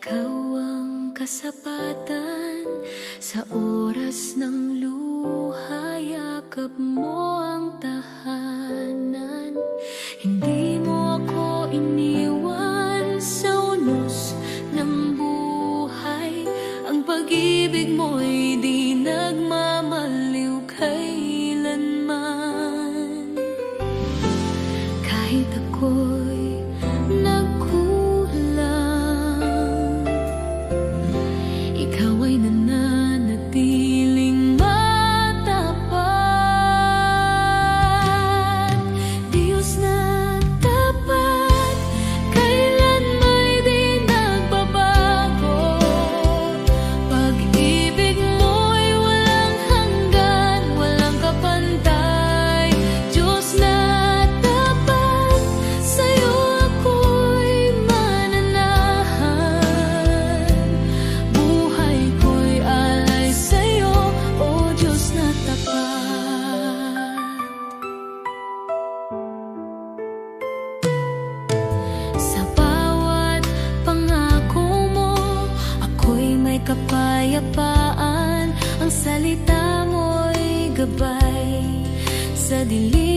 Ikaw ang kasapatan sa oras ng luha, yakap mo ang tahanan. Hindi mo ako iniwan sa unos ng buhay. Ang pag-ibig mo'y di nagmamaliw kailanman. Kahit ako'y nagkulang, ikaw ay nananatiling matapat. Diyos na tapat, kailan may di nagbabago. Pag-ibig mo'y walang hanggan, walang kapantay. Diyos na tapat, sa'yo ako'y mananahan. Buhay ko'y alay sa'yo, O Diyos na tapat. Sa bawat pangako mo, ako'y may kapayapaan. Ang salita mo'y gabay sa dilim